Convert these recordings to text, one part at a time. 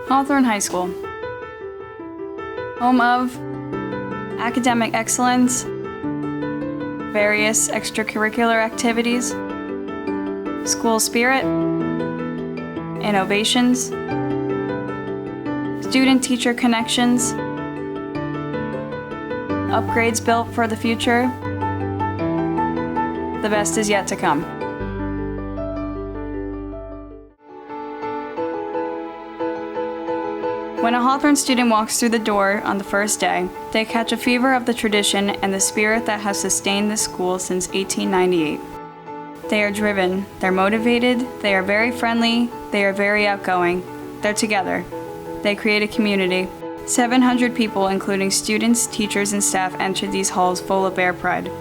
Hawthorne High School, home of academic excellence, various extracurricular activities, school spirit, innovations, student-teacher connections, upgrades built for the future. The best is yet to come. When a Hawthorne student walks through the door on the first day, they catch a fever of the tradition and the spirit that has sustained this school since 1898. They are driven, they're motivated, they are very friendly, they are very outgoing, they're together. They create a community. 700 people, including students, teachers, and staff, entered these halls full of Bear pride.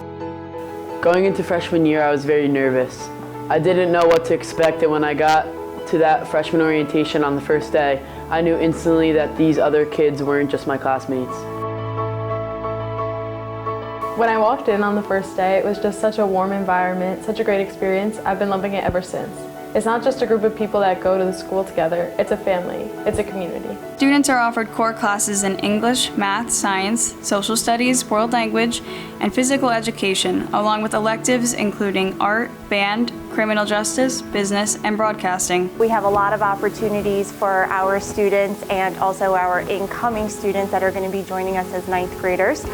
Going into freshman year, I was very nervous. I didn't know what to expect, and when I got to that freshman orientation on the first day, I knew instantly that these other kids weren't just my classmates. When I walked in on the first day, it was just such a warm environment, such a great experience. I've been loving it ever since. It's not just a group of people that go to the school together, it's a family, it's a community. Students are offered core classes in English, math, science, social studies, world language, and physical education, along with electives including art, band, criminal justice, business, and broadcasting. We have a lot of opportunities for our students and also our incoming students that are going to be joining us as ninth graders.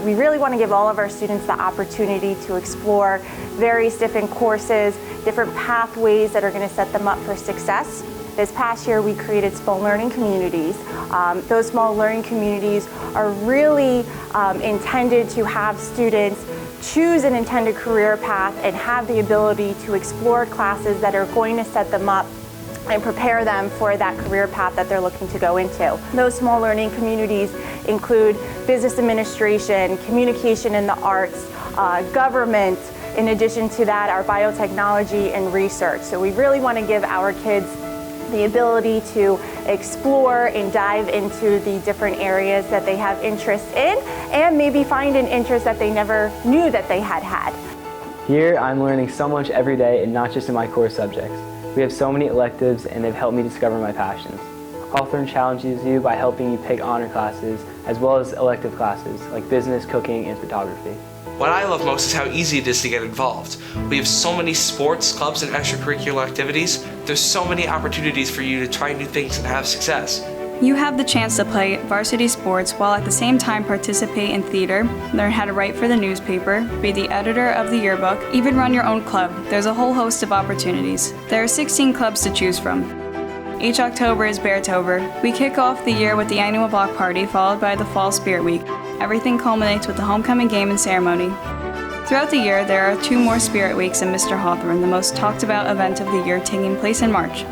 We really want to give all of our students the opportunity to explore various different courses, different pathways that are going to set them up for success. This past year we created small learning communities. Those small learning communities are really intended to have students choose an intended career path and have the ability to explore classes that are going to set them up and prepare them for that career path that they're looking to go into. Those small learning communities include business administration, communication in the arts, government. In addition to that, our biotechnology and research. So we really want to give our kids the ability to explore and dive into the different areas that they have interest in and maybe find an interest that they never knew that they had. Here I'm learning so much every day and not just in my core subjects. We have so many electives and they've helped me discover my passions. Hawthorne challenges you by helping you pick honor classes as well as elective classes like business, cooking, and photography. What I love most is how easy it is to get involved. We have so many sports, clubs, and extracurricular activities. There's so many opportunities for you to try new things and have success. You have the chance to play varsity sports while at the same time participate in theater, learn how to write for the newspaper, be the editor of the yearbook, even run your own club. There's a whole host of opportunities. There are 16 clubs to choose from. Each October is Beartober. We kick off the year with the annual block party, followed by the Fall Spirit Week. Everything culminates with the homecoming game and ceremony. Throughout the year, there are 2 more Spirit Weeks in Mr. Hawthorne, the most talked about event of the year taking place in March.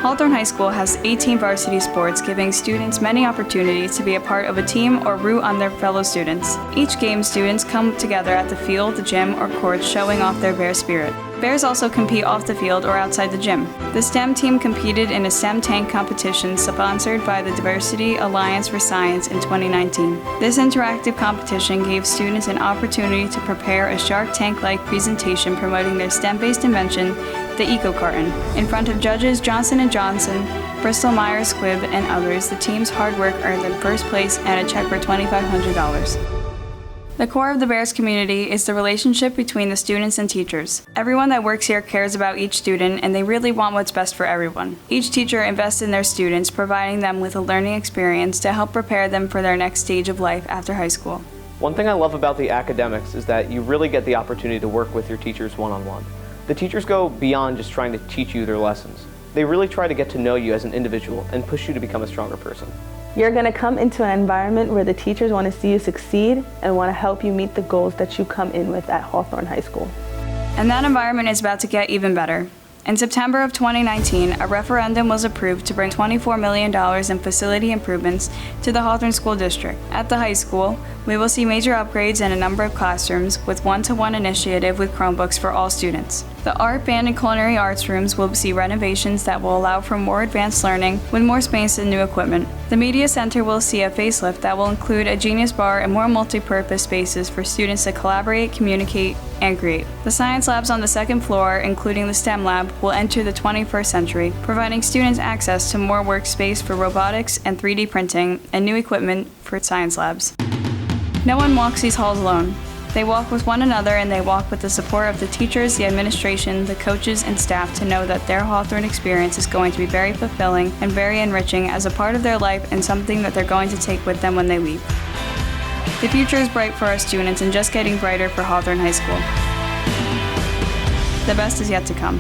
Hawthorne High School has 18 varsity sports, giving students many opportunities to be a part of a team or root on their fellow students. Each game, students come together at the field, the gym, or courts, showing off their Bear spirit. Bears also compete off the field or outside the gym. The STEM team competed in a STEM tank competition sponsored by the Diversity Alliance for Science in 2019. This interactive competition gave students an opportunity to prepare a Shark Tank-like presentation promoting their STEM-based invention, the Eco Carton. In front of judges Johnson & Johnson, Bristol Myers Squibb, and others, the team's hard work earned them first place and a check for $2,500. The core of the Bears community is the relationship between the students and teachers. Everyone that works here cares about each student and they really want what's best for everyone. Each teacher invests in their students, providing them with a learning experience to help prepare them for their next stage of life after high school. One thing I love about the academics is that you really get the opportunity to work with your teachers one-on-one. The teachers go beyond just trying to teach you their lessons. They really try to get to know you as an individual and push you to become a stronger person. You're going to come into an environment where the teachers want to see you succeed and want to help you meet the goals that you come in with at Hawthorne High School. And that environment is about to get even better. In September of 2019, a referendum was approved to bring $24 million in facility improvements to the Hawthorne School District. At the high school, we will see major upgrades in a number of classrooms with one-to-one initiative with Chromebooks for all students. The art, band, and culinary arts rooms will see renovations that will allow for more advanced learning with more space and new equipment. The media center will see a facelift that will include a Genius Bar and more multi-purpose spaces for students to collaborate, communicate, and create. The science labs on the second floor, including the STEM lab, will enter the 21st century, providing students access to more workspace for robotics and 3D printing and new equipment for science labs. No one walks these halls alone. They walk with one another, and they walk with the support of the teachers, the administration, the coaches, and staff to know that their Hawthorne experience is going to be very fulfilling and very enriching as a part of their life and something that they're going to take with them when they leave. The future is bright for our students and just getting brighter for Hawthorne High School. The best is yet to come.